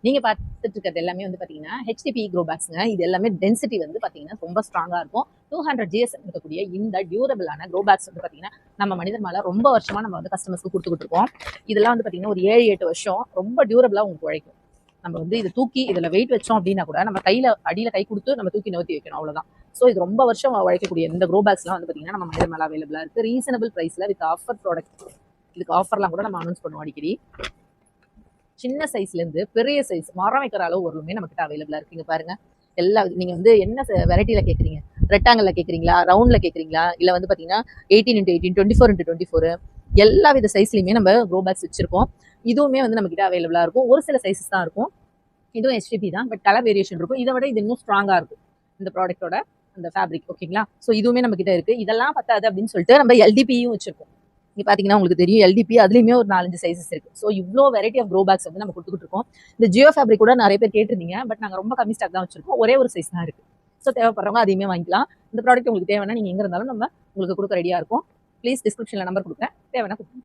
நீங்க பார்த்துட்டு இருக்கிறது எல்லாமே வந்து பாத்தீங்கன்னா ஹெச்டிபி க்ரோ பேக்ஸ்ங்க. இது எல்லாமே டென்சிட்டி வந்து பாத்தீங்கன்னா ரொம்ப ஸ்ட்ராங்கா இருக்கும். 200 GSM இருக்கக்கூடிய இந்த டியூரபிளான க்ரோ பேக்ஸ் வந்து பாத்தீங்கன்னா நம்ம மனிதர் மேல ரொம்ப வருஷமா நம்ம வந்து கஸ்டமர்ஸ்க்கு கொடுத்துக்கிட்டு இருக்கோம். இதெல்லாம் வந்து பாத்தீங்கன்னா ஒரு 7-8 வருஷம் ரொம்ப டியூரபிளா உங்களுக்கு உழைக்கும். நம்ம வந்து இதை தூக்கி இதுல வெயிட் வச்சோம் அப்படின்னா கூட நம்ம கையில அடியில கை கொடுத்து நம்ம தூக்கி நிறுத்தி வைக்கணும், அவ்வளவுதான். ஸோ இது ரொம்ப வருஷம் உழைக்கக்கூடிய இந்த க்ரோ பேக்ஸ்லாம் வந்து பாத்தீங்கன்னா நம்ம மனிதர் மேல அவைலபிளா இருக்கு. ரீசனபிள் பிரைஸ்ல வித் ஆஃபர் ப்ராடக்ட். இதுக்கு ஆஃபர்லாம் கூட நம்ம அனௌன்ஸ் பண்ணுவோம் அடிக்கடி. சின்ன சைஸ்ல இருந்து பெரிய சைஸ் மரம் வைக்கிற அளவு ஒருமே நம்ம கிட்ட அவைலபிளா இருக்குங்க. பாருங்க, எல்லா நீங்க வந்து என்ன வெரைட்டில கேக்குறீங்க? ரெக்டாங்கிள் கேக்குறீங்களா, ரவுண்ட்ல கேக்குறீங்களா, இல்ல வந்து பாத்தீங்கன்னா 18x18, 24x24 எல்லா வித சைஸ்லயுமே நம்ம க்ரோ பேக்ஸ் வச்சிருக்கோம். இதுவுமே வந்து நம்ம கிட்ட அவைலபிளா இருக்கும். ஒரு சில சைஸஸ் தான் இருக்கும். இதுவும் ஹெச்டிபி தான், பட் கலர் வேரியேஷன் இருக்கும். இதை விட இது இன்னும் ஸ்ட்ராங்கா இருக்கும் இந்த ப்ராடக்ட்டோட அந்த ஃபேப்ரிக். ஓகேங்களா? ஸோ இதுவுமே நம்ம கிட்ட இருக்கு. இதெல்லாம் பத்தாது அப்படின்னு சொல்லிட்டு நம்ம எல்டிபியும் வச்சிருக்கோம். இங்க பாத்தீங்கன்னா உங்களுக்கு தெரியும் எல்டிபி, அதுலயுமே ஒரு 4-5 சைஸஸ் இருக்கு. ஸோ இவ்வளோ வெரைட்டி ஆஃப் க்ரோ பேக்ஸ் வந்து நம்ம கொடுத்துட்டு இருக்கோம். இந்த ஜியோ ஃபேப்ரிக் கூட நிறைய பேர் கேட்டிருந்தீங்க, பட் நாங்க ரொம்ப கம்மி ஸ்டாக் தான் வச்சிருக்கோம். ஒரே ஒரு சைஸ் தான் இருக்கு. ஸோ தேவைப்படுறவங்க அதையுமே வாங்கிக்கலாம். இந்த ப்ராடக்ட் உங்களுக்கு தேவைன்னா நீங்க எங்க இருந்தாலும் நம்ம உங்களுக்கு கொடுக்க ரெடியா இருக்கும். ப்ளீஸ் டிஸ்கிரிப்ஷன்ல நம்பர் கொடுக்குறேன், தேவைன்னா கொடுங்க.